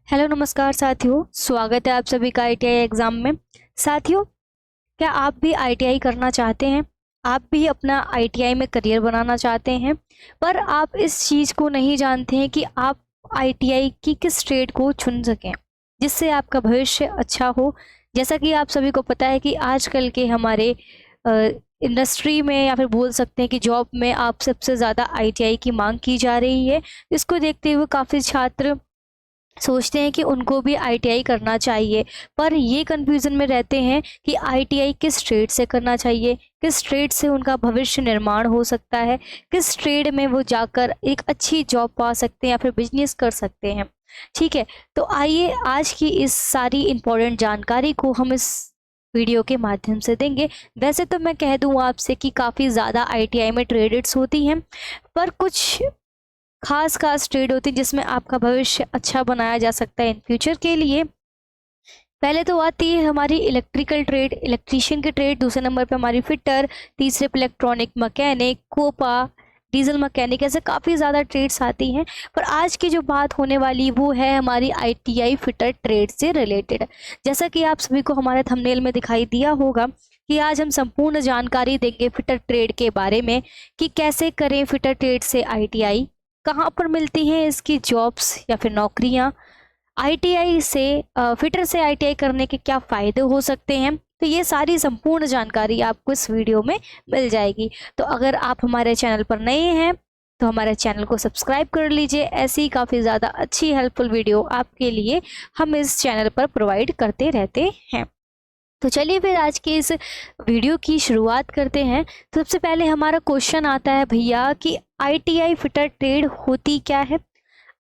Hello नमस्कार साथियों, स्वागत है आप सभी का आईटीआई एग्ज़ाम में। साथियों, क्या आप भी आईटीआई करना चाहते हैं? आप भी अपना आईटीआई में करियर बनाना चाहते हैं, पर आप इस चीज़ को नहीं जानते हैं कि आप आईटीआई की किस ट्रेड को चुन सकें, जिससे आपका भविष्य अच्छा हो। जैसा कि आप सभी को पता है कि आजकल के हमारे इंडस्ट्री में या फिर बोल सकते हैं कि जॉब में आप सबसे ज़्यादा आईटीआई की मांग की जा रही है। इसको देखते हुए काफ़ी छात्र सोचते हैं कि उनको भी आईटीआई करना चाहिए, पर ये कन्फ्यूज़न में रहते हैं कि आईटीआई किस ट्रेड से करना चाहिए, किस ट्रेड से उनका भविष्य निर्माण हो सकता है, किस ट्रेड में वो जाकर एक अच्छी जॉब पा सकते हैं या फिर बिजनेस कर सकते हैं। ठीक है, तो आइए आज की इस सारी इम्पोर्टेंट जानकारी को हम इस वीडियो के माध्यम से देंगे। वैसे तो मैं कह दूं आपसे कि काफ़ी ज़्यादा आईटीआई में ट्रेड्स होती हैं, पर कुछ खास खास ट्रेड होती है जिसमें आपका भविष्य अच्छा बनाया जा सकता है इन फ्यूचर के लिए। पहले तो आती है हमारी इलेक्ट्रिकल ट्रेड, इलेक्ट्रीशियन की ट्रेड। दूसरे नंबर पे हमारी फिटर, तीसरे पे electronic mechanic, COPA, diesel mechanic, ऐसे काफ़ी ज़्यादा ट्रेड्स आती हैं। पर आज की जो बात होने वाली वो है हमारी आईटीआई फिटर ट्रेड से रिलेटेड। जैसा कि आप सभी को हमारे थंबनेल में दिखाई दिया होगा कि आज हम संपूर्ण जानकारी देंगे फिटर ट्रेड के बारे में कि कैसे करें फिटर ट्रेड से आईटीआई, कहाँ पर मिलती हैं इसकी जॉब्स या फिर नौकरियाँ, आईटीआई से फिटर से आईटीआई करने के क्या फ़ायदे हो सकते हैं। तो ये सारी संपूर्ण जानकारी आपको इस वीडियो में मिल जाएगी। तो अगर आप हमारे चैनल पर नए हैं तो हमारे चैनल को सब्सक्राइब कर लीजिए। ऐसी काफ़ी ज़्यादा अच्छी हेल्पफुल वीडियो आपके लिए हम इस चैनल पर प्रोवाइड करते रहते हैं। तो चलिए फिर आज के इस वीडियो की शुरुआत करते हैं। तो सबसे पहले हमारा क्वेश्चन आता है भैया कि आईटीआई फिटर ट्रेड होती क्या है,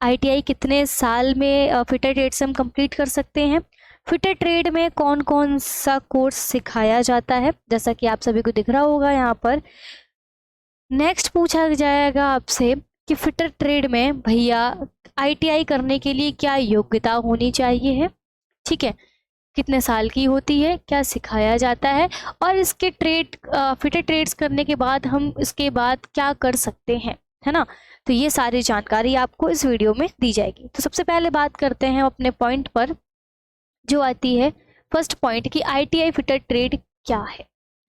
आईटीआई कितने साल में फिटर ट्रेड से हम कंप्लीट कर सकते हैं, फिटर ट्रेड में कौन कौन सा कोर्स सिखाया जाता है, जैसा कि आप सभी को दिख रहा होगा यहाँ पर। नेक्स्ट पूछा जाएगा आपसे कि फिटर ट्रेड में भैया आईटीआई करने के लिए क्या योग्यता होनी चाहिए है, ठीक है, कितने साल की होती है, क्या सिखाया जाता है, और इसके फिटर ट्रेड्स करने के बाद हम इसके बाद क्या कर सकते हैं, है ना। तो ये सारी जानकारी आपको इस वीडियो में दी जाएगी। तो सबसे पहले बात करते हैं अपने पॉइंट पर, जो आती है फर्स्ट पॉइंट कि आईटीआई फिटर ट्रेड क्या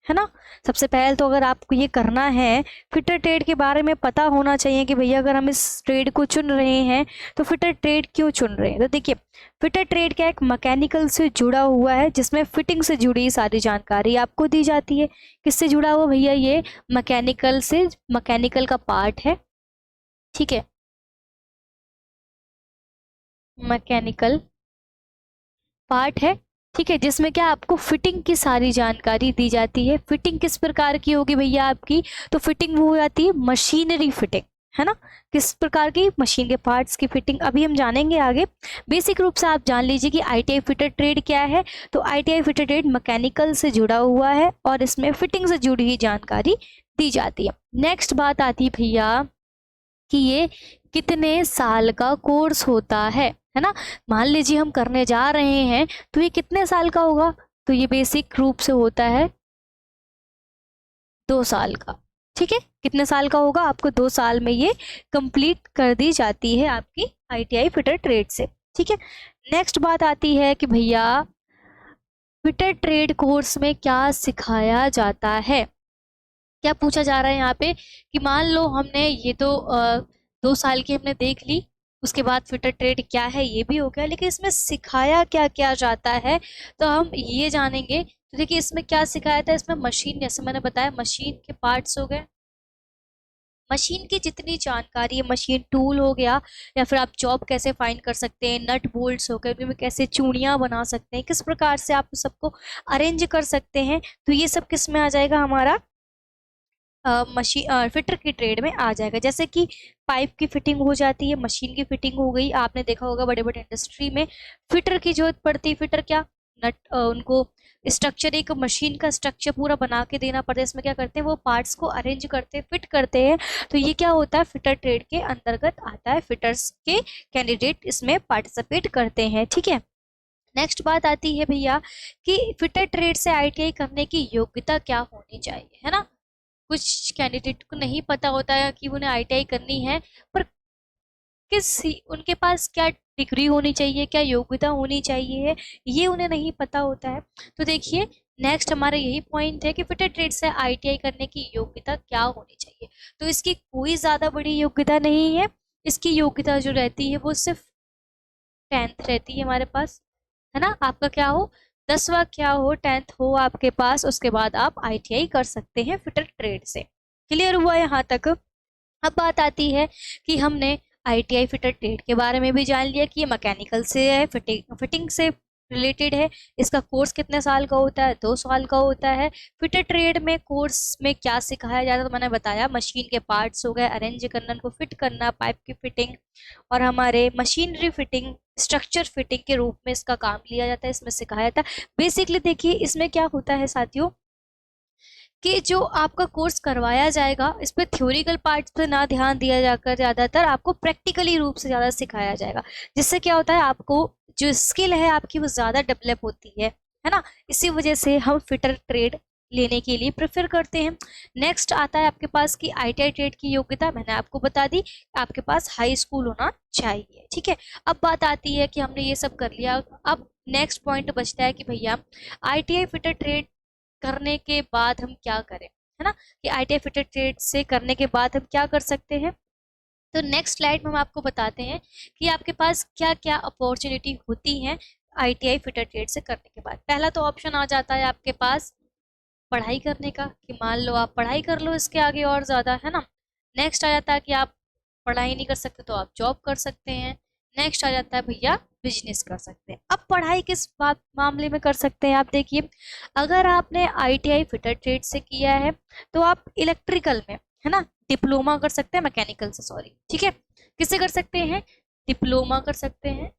है ना। सबसे पहले तो अगर आपको ये करना है, फिटर ट्रेड के बारे में पता होना चाहिए कि भैया अगर हम इस ट्रेड को चुन रहे हैं तो फिटर ट्रेड क्यों चुन रहे हैं। तो देखिए, फिटर ट्रेड क्या एक मैकेनिकल से जुड़ा हुआ है, जिसमें फिटिंग से जुड़ी सारी जानकारी आपको दी जाती है। किससे जुड़ा हुआ भैया, ये मैकेनिकल से, मैकेनिकल का पार्ट है, ठीक है, मैकेनिकल पार्ट है, ठीक है, जिसमें क्या आपको फिटिंग की सारी जानकारी दी जाती है। फिटिंग किस प्रकार की होगी भैया आपकी, तो फिटिंग वो हो जाती है मशीनरी फिटिंग, है ना। किस प्रकार की, मशीन के पार्ट्स की फिटिंग, अभी हम जानेंगे आगे। बेसिक रूप से आप जान लीजिए कि आईटीआई फिटर ट्रेड क्या है। तो आईटीआई फिटर ट्रेड मैकेनिकल से जुड़ा हुआ है और इसमें फिटिंग से जुड़ी हुई जानकारी दी जाती है। नेक्स्ट बात आती है भैया कि ये कितने साल का कोर्स होता है ना। मान लीजिए हम करने जा रहे हैं तो ये कितने साल का होगा, तो ये बेसिक रूप से होता है 2 साल का, ठीक है। कितने साल का होगा, आपको 2 साल में ये कंप्लीट कर दी जाती है आपकी आईटीआई फिटर ट्रेड से, ठीक है। नेक्स्ट बात आती है कि भैया फिटर ट्रेड कोर्स में क्या सिखाया जाता है। क्या पूछा जा रहा है यहाँ पे कि मान लो हमने ये तो 2 साल की हमने देख ली, उसके बाद फिटर ट्रेड क्या है ये भी हो गया, लेकिन इसमें सिखाया क्या क्या जाता है तो हम ये जानेंगे। तो देखिए इसमें क्या सिखाया था, इसमें मशीन, जैसे मैंने बताया मशीन के पार्ट्स हो गए, मशीन की जितनी जानकारी है, मशीन टूल हो गया, या फिर आप जॉब कैसे फाइंड कर सकते हैं, नट बोल्ट्स हो गए, उनमें कैसे चूड़ियाँ बना सकते हैं, किस प्रकार से आप सबको अरेंज कर सकते हैं, तो ये सब किस में आ जाएगा, हमारा मशीन फिटर की ट्रेड में आ जाएगा। जैसे कि पाइप की फिटिंग हो जाती है, मशीन की फिटिंग हो गई, आपने देखा होगा बड़े बड़े इंडस्ट्री में फिटर की जरूरत पड़ती है। फिटर क्या, नट उनको स्ट्रक्चर, एक मशीन का स्ट्रक्चर पूरा बना के देना पड़ता है। इसमें क्या करते हैं, वो पार्ट्स को अरेंज करते हैं, फिट करते हैं। तो ये क्या होता है, फिटर ट्रेड के अंतर्गत आता है, फिटर्स के कैंडिडेट इसमें पार्टिसिपेट करते हैं, ठीक है। नेक्स्ट बात आती है भैया कि फिटर ट्रेड से आईटीआई करने की योग्यता क्या होनी चाहिए, है ना। कुछ कैंडिडेट को नहीं पता होता है कि उन्हें आईटीआई करनी है, पर उनके पास क्या डिग्री होनी चाहिए, क्या योग्यता होनी चाहिए, ये उन्हें नहीं पता होता है। तो देखिए नेक्स्ट हमारा यही पॉइंट है कि फिटेड ट्रेड से आईटीआई करने की योग्यता क्या होनी चाहिए। तो इसकी कोई ज़्यादा बड़ी योग्यता नहीं है, इसकी योग्यता जो रहती है वो सिर्फ 10th रहती है हमारे पास, है ना। आपका क्या हो, 10वां क्या हो, 10th हो आपके पास, उसके बाद आप आईटीआई कर सकते हैं फिटर ट्रेड से। क्लियर हुआ यहाँ तक। अब बात आती है कि हमने आईटीआई फिटर ट्रेड के बारे में भी जान लिया कि ये मैकेनिकल से है, फिटिंग से रिलेटेड है। इसका कोर्स कितने साल का होता है, 2 साल का होता है। फिटर ट्रेड में कोर्स में क्या सिखाया जाता है, तो मैंने बताया मशीन के पार्ट्स हो गए, अरेंज करना, उनको फिट करना, पाइप की फिटिंग, और हमारे मशीनरी फिटिंग, स्ट्रक्चर फिटिंग के रूप में इसका काम लिया जाता है, इसमें सिखाया जाता है। बेसिकली देखिए इसमें क्या होता है साथियों कि जो आपका कोर्स करवाया जाएगा इस पर थ्योरिकल पार्ट्स पे ना ध्यान दिया जाकर ज़्यादातर आपको प्रैक्टिकली रूप से ज़्यादा सिखाया जाएगा, जिससे क्या होता है आपको जो स्किल है आपकी वो ज़्यादा डेवलप होती है ना। इसी वजह से हम फिटर ट्रेड लेने के लिए प्रेफर करते हैं। नेक्स्ट आता है आपके पास कि आईटीआई ट्रेड की योग्यता मैंने आपको बता दी, आपके पास हाई स्कूल होना चाहिए, ठीक है। अब बात आती है कि हमने ये सब कर लिया, अब नेक्स्ट पॉइंट बचता है कि भैया आईटीआई फिटर ट्रेड करने के बाद हम क्या करें, है ना, कि आईटीआई फिटर ट्रेड से करने के बाद हम क्या कर सकते हैं। तो नेक्स्ट स्लाइड में हम आपको बताते हैं कि आपके पास क्या क्या अपॉर्चुनिटी होती हैं आईटीआई फिटर ट्रेड से करने के बाद। पहला तो ऑप्शन आ जाता है आपके पास पढ़ाई करने का, कि मान लो आप पढ़ाई कर लो इसके आगे और ज़्यादा, है ना। नेक्स्ट आ जाता है कि आप पढ़ाई नहीं कर सकते तो आप जॉब कर सकते हैं। नेक्स्ट आ जाता है भैया बिजनेस कर सकते हैं। अब पढ़ाई किस बात मामले में कर सकते हैं, आप देखिए अगर आपने आईटीआई फिटर ट्रेड से किया है तो आप इलेक्ट्रिकल में, है ना, डिप्लोमा कर सकते हैं, मैकेनिकल से सॉरी, ठीक है। किससे कर सकते हैं, डिप्लोमा कर सकते हैं।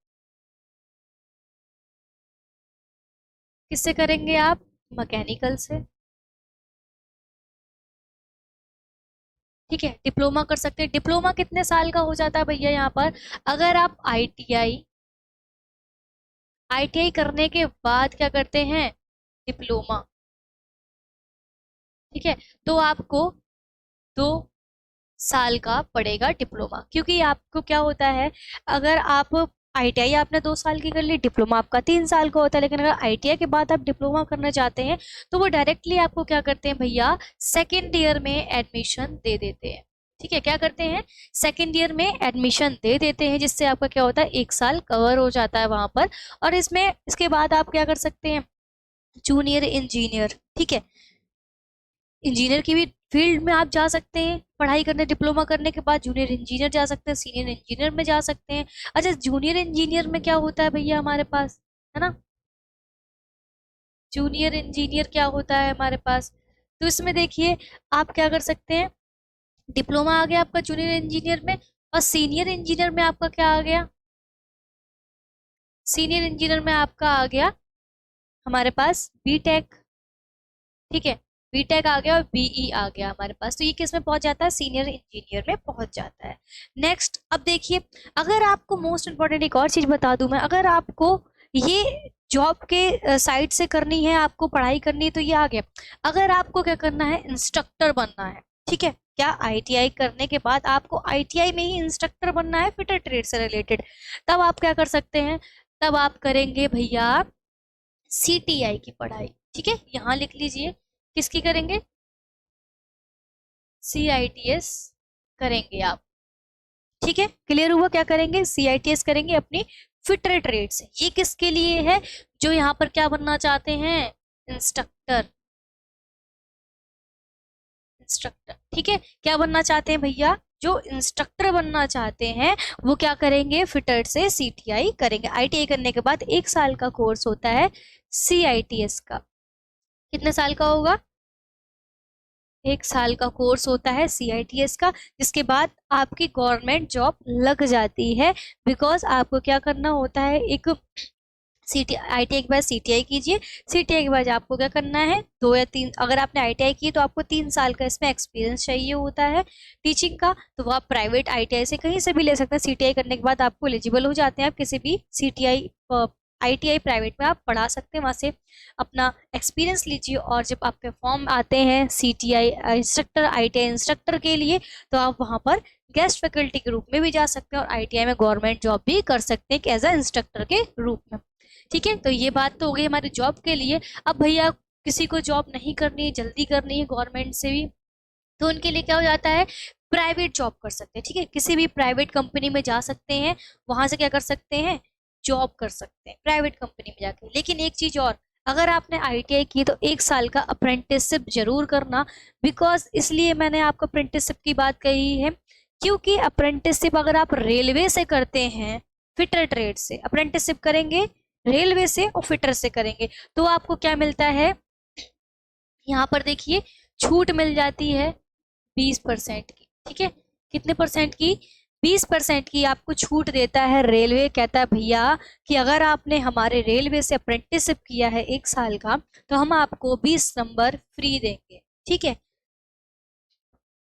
किससे करेंगे आप, मैकेनिकल से, ठीक है। डिप्लोमा कर सकते हैं। डिप्लोमा कितने साल का हो जाता है भैया यहाँ पर, अगर आप आईटीआई आईटीआई करने के बाद क्या करते हैं, डिप्लोमा, ठीक है, तो आपको 2 साल का पड़ेगा डिप्लोमा, क्योंकि आपको क्या होता है अगर आप आईटीआई आपने 2 साल की कर ली, डिप्लोमा आपका 3 साल का होता है। लेकिन अगर आईटीआई के बाद आप डिप्लोमा करना चाहते हैं तो वो डायरेक्टली आपको क्या करते हैं भैया, सेकेंड ईयर में एडमिशन दे देते हैं, ठीक है। क्या करते हैं, सेकेंड ईयर में एडमिशन दे देते हैं, जिससे आपका क्या होता है 1 साल कवर हो जाता है वहां पर। और इसमें इसके बाद आप क्या कर सकते हैं, जूनियर इंजीनियर, ठीक है, इंजीनियर की भी फील्ड में आप जा सकते हैं पढ़ाई करने, डिप्लोमा करने के बाद जूनियर इंजीनियर जा सकते हैं, सीनियर इंजीनियर में जा सकते हैं। अच्छा जूनियर इंजीनियर में क्या होता है भैया हमारे पास, है ना, जूनियर इंजीनियर क्या होता है हमारे पास, तो इसमें देखिए आप क्या कर सकते हैं, डिप्लोमा आ गया आपका जूनियर इंजीनियर में, और सीनियर इंजीनियर में आपका क्या आ गया, सीनियर इंजीनियर में आपका आ गया हमारे पास बीटेक, ठीक है, बीटेक आ गया और बीई आ गया हमारे पास। तो ये किस में पहुंच जाता है, सीनियर इंजीनियर में पहुंच जाता है। नेक्स्ट अब देखिए अगर आपको मोस्ट इंपॉर्टेंट एक और चीज बता दूं मैं, अगर आपको ये जॉब के साइड से करनी है, आपको पढ़ाई करनी है, तो ये आ गया। अगर आपको क्या करना है, इंस्ट्रक्टर बनना है, ठीक है, क्या आईटीआई करने के बाद आपको आईटीआई में ही इंस्ट्रक्टर बनना है फिटर ट्रेड से रिलेटेड, तब आप क्या कर सकते हैं, तब आप करेंगे भैया सीटीआई की पढ़ाई, ठीक है, यहाँ लिख लीजिए किसकी करेंगे, सीआईटीएस करेंगे आप, ठीक है। क्लियर हुआ, क्या करेंगे, सीआईटीएस करेंगे अपनी फिटर ट्रेड से। ये किसके लिए है, जो यहाँ पर क्या बनना चाहते हैं, इंस्ट्रक्टर, इंस्ट्रक्टर, ठीक है। क्या बनना चाहते हैं भैया, जो इंस्ट्रक्टर बनना चाहते हैं वो क्या करेंगे, फिटर से सीटीआई करेंगे। आईटीआई करने के बाद 1 साल का कोर्स होता है सीआईटीएस का, कितने साल का होगा, 1 साल का कोर्स होता है सीआईटीएस का, जिसके बाद आपकी गवर्नमेंट जॉब लग जाती है। बिकॉज आपको क्या करना होता है, एक आईटीआई के बाद सीटीआई कीजिए, सीटीआई के बाद आपको क्या करना है, 2 या 3, अगर आपने आईटीआई की तो आपको 3 साल का इसमें एक्सपीरियंस चाहिए होता है टीचिंग का। तो वो आप प्राइवेट आईटीआई से कहीं से भी ले सकते हैं, सीटीआई करने के बाद आपको एलिजिबल हो जाते हैं आप किसी भी सीटीआई ITI प्राइवेट में आप पढ़ा सकते हैं, वहाँ से अपना एक्सपीरियंस लीजिए। और जब आपके फॉर्म आते हैं CTI इंस्ट्रक्टर, ITI इंस्ट्रक्टर के लिए, तो आप वहाँ पर गेस्ट फैकल्टी के रूप में भी जा सकते हैं और ITI में गवर्नमेंट जॉब भी कर सकते हैं एज अ इंस्ट्रक्टर के रूप में। ठीक है, तो ये बात तो हो गई हमारी जॉब के लिए। अब भैया किसी को जॉब नहीं करनी है, जल्दी करनी है गवर्नमेंट से भी, तो उनके लिए क्या हो जाता है, प्राइवेट जॉब कर सकते हैं। ठीक है, किसी भी प्राइवेट कंपनी में जा सकते हैं, वहां से क्या कर सकते हैं, जॉब कर सकते हैं प्राइवेट कंपनी में जाके। लेकिन एक चीज और, अगर आपने ITI की तो 1 साल का अप्रेंटिसशिप जरूर करना। बिकॉज इसलिए मैंने आपको अप्रेंटिसशिप की बात कही है, क्योंकि अप्रेंटिसशिप अगर आप रेलवे से करते हैं, फिटर ट्रेड से अप्रेंटिसशिप करेंगे, रेलवे से और फिटर से करेंगे, तो आपको क्या मिलता है, यहाँ पर देखिए छूट मिल जाती है 20% की। ठीक है, कितने परसेंट की, 20% की आपको छूट देता है रेलवे। कहता है भैया कि अगर आपने हमारे रेलवे से अप्रेंटिसशिप किया है 1 साल का, तो हम आपको 20 नंबर फ्री देंगे। ठीक है,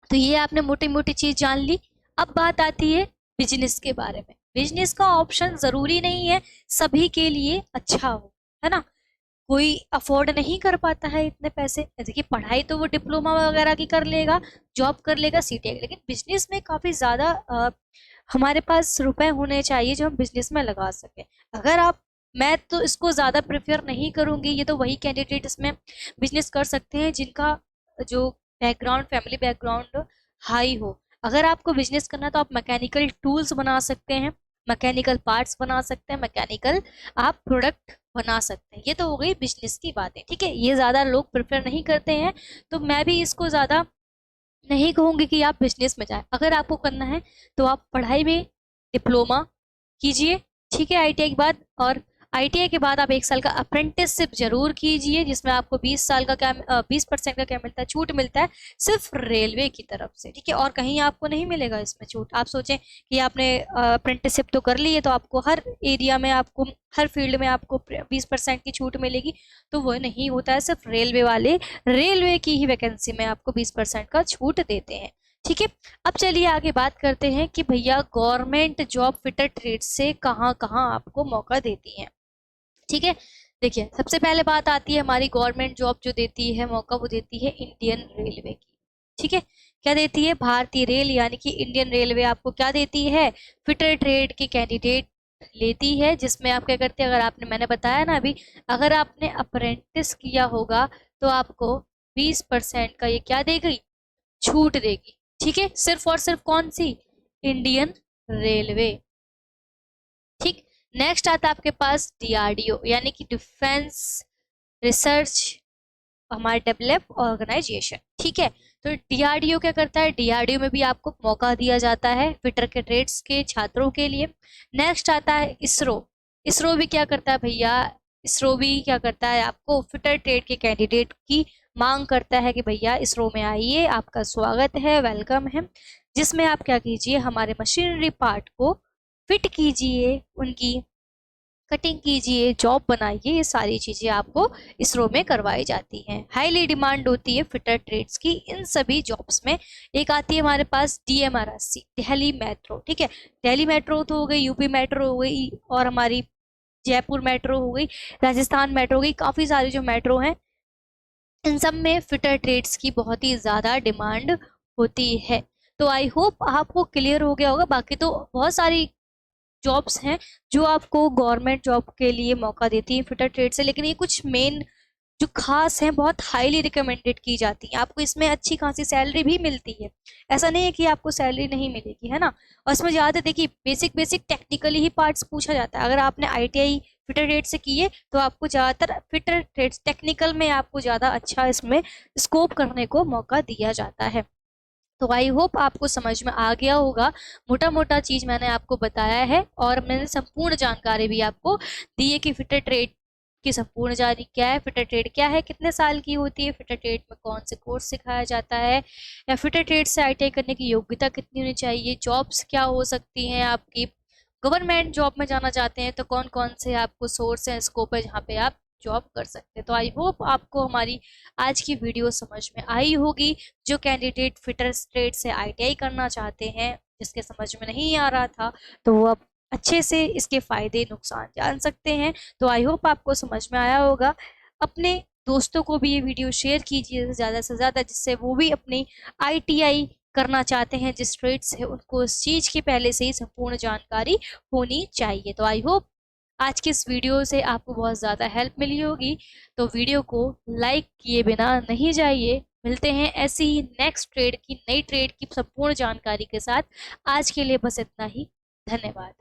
तो ये आपने मोटी मोटी चीज जान ली। अब बात आती है बिजनेस के बारे में। बिजनेस का ऑप्शन जरूरी नहीं है सभी के लिए अच्छा हो, है ना। कोई अफोर्ड नहीं कर पाता है इतने पैसे। देखिए पढ़ाई तो वो डिप्लोमा वगैरह की कर लेगा, जॉब कर लेगा CTI, लेकिन बिजनेस में काफी ज्यादा हमारे पास रुपए होने चाहिए जो हम बिजनेस में लगा सके। अगर आप, मैं तो इसको ज्यादा प्रेफर नहीं करूंगी, ये तो वही कैंडिडेट इसमें बिजनेस कर सकते हैं जिनका जो बैकग्राउंड, फैमिली बैकग्राउंड हाई हो। अगर आपको बिजनेस करना है तो आप मैकेनिकल टूल्स बना सकते हैं, मैकेनिकल पार्ट्स बना सकते हैं, मैकेनिकल आप प्रोडक्ट बना सकते हैं। ये तो हो गई बिजनेस की बातें। ठीक है, ये ज्यादा लोग प्रेफर नहीं करते हैं, तो मैं भी इसको ज्यादा नहीं कहूंगी कि आप बिजनेस में जाए। अगर आपको करना है तो आप पढ़ाई में डिप्लोमा कीजिए, ठीक है, ITI के बाद। और ITI के बाद आप 1 साल का अप्रेंटिसशिप जरूर कीजिए, जिसमें आपको 20 साल का क्या 20% का क्या मिलता है, छूट मिलता है, सिर्फ रेलवे की तरफ से। ठीक है, और कहीं आपको नहीं मिलेगा इसमें छूट। आप सोचें कि आपने अप्रेंटिसशिप तो कर ली है, तो आपको हर एरिया में, आपको हर फील्ड में आपको 20% की छूट मिलेगी, तो वो नहीं होता है। सिर्फ रेलवे वाले रेलवे की ही वैकेंसी में आपको 20% का छूट देते हैं। ठीक है, अब चलिए आगे बात करते हैं कि भैया गवर्नमेंट जॉब फिटर ट्रेड से कहाँ कहाँ आपको मौका देती है। ठीक है, देखिए सबसे पहले बात आती है हमारी गवर्नमेंट जॉब जो देती है मौका, वो देती है इंडियन रेलवे की। ठीक है, क्या देती है, भारतीय रेल यानी कि इंडियन रेलवे आपको क्या देती है, फिटर ट्रेड के कैंडिडेट लेती है। जिसमें आप क्या करते हैं, अगर आपने, मैंने बताया ना अभी, अगर आपने अप्रेंटिस किया होगा तो आपको 20% का ये क्या देगी, छूट देगी। ठीक है, सिर्फ और सिर्फ कौन सी, इंडियन रेलवे। ठीक, नेक्स्ट आता है आपके पास DRDO यानी कि डिफेंस रिसर्च हमारे डेवलप ऑर्गेनाइजेशन। ठीक है, तो DRDO क्या करता है, DRDO में भी आपको मौका दिया जाता है फिटर के ट्रेड्स के छात्रों के लिए। नेक्स्ट आता है ISRO। ISRO भी क्या करता है भैया, ISRO भी क्या करता है, आपको फिटर ट्रेड के कैंडिडेट की मांग करता है कि भैया ISRO में आइए, आपका स्वागत है, वेलकम है। जिसमें आप क्या कीजिए, हमारे मशीनरी पार्ट को फिट कीजिए, उनकी कटिंग कीजिए, जॉब बनाइए, ये सारी चीजें आपको ISRO में करवाई जाती हैं। हाईली डिमांड होती है फिटर ट्रेड्स की इन सभी जॉब्स में। एक आती है हमारे पास DMRSC, दिल्ली मेट्रो। ठीक है, दिल्ली मेट्रो तो हो गई, UP मेट्रो हो गई, और हमारी जयपुर मेट्रो हो गई, राजस्थान मेट्रो हो गई, काफी सारी जो मेट्रो हैं इन सब में फिटर ट्रेड्स की बहुत ही ज्यादा डिमांड होती है। तो आई होप आपको क्लियर हो गया होगा। बाकी तो बहुत सारी जॉब्स हैं जो आपको गवर्नमेंट जॉब के लिए मौका देती है फिटर ट्रेड से, लेकिन ये कुछ मेन जो खास हैं, बहुत हाईली रिकमेंडेड की जाती है। आपको इसमें अच्छी खासी सैलरी भी मिलती है, ऐसा नहीं है कि आपको सैलरी नहीं मिलेगी, है ना। और इसमें ज़्यादा देखिए बेसिक बेसिक टेक्निकली ही पार्ट्स पूछा जाता है। अगर आपने ITI फिटर ट्रेड से किए तो आपको ज़्यादातर फिटर ट्रेड टेक्निकल में आपको ज़्यादा अच्छा इसमें स्कोप करने को मौका दिया जाता है। तो आई होप आपको समझ में आ गया होगा। मोटा मोटा चीज मैंने आपको बताया है, और मैंने संपूर्ण जानकारी भी आपको दी है कि फिटर ट्रेड की संपूर्ण जानकारी क्या है, फिटर ट्रेड क्या है, कितने साल की होती है, फिटर ट्रेड में कौन से कोर्स सिखाया जाता है, या फिटर ट्रेड से ITI करने की योग्यता कितनी होनी चाहिए, जॉब्स क्या हो सकती हैं आपकी, गवर्नमेंट जॉब में जाना चाहते हैं तो कौन कौन से आपको सोर्स है, स्कोप है जहाँ पे आप जॉब कर सकते हैं। तो आई होप आपको हमारी आज की वीडियो समझ में आई होगी। जो कैंडिडेट फिटर ट्रेड से ITI करना चाहते हैं, जिसके समझ में नहीं आ रहा था, तो वो अब अच्छे से इसके फायदे नुकसान जान सकते हैं। तो आई होप आपको समझ में आया होगा। अपने दोस्तों को भी ये वीडियो शेयर कीजिए ज़्यादा से ज़्यादा, जिससे वो भी अपनी आईटीआई करना चाहते हैं जिस ट्रेड से, उनको इस चीज़ की पहले से ही संपूर्ण जानकारी होनी चाहिए। तो आई होप आज की इस वीडियो से आपको बहुत ज़्यादा हेल्प मिली होगी। तो वीडियो को लाइक किए बिना नहीं जाइए। मिलते हैं ऐसी ही नेक्स्ट ट्रेड की, नई ट्रेड की संपूर्ण जानकारी के साथ। आज के लिए बस इतना ही। धन्यवाद।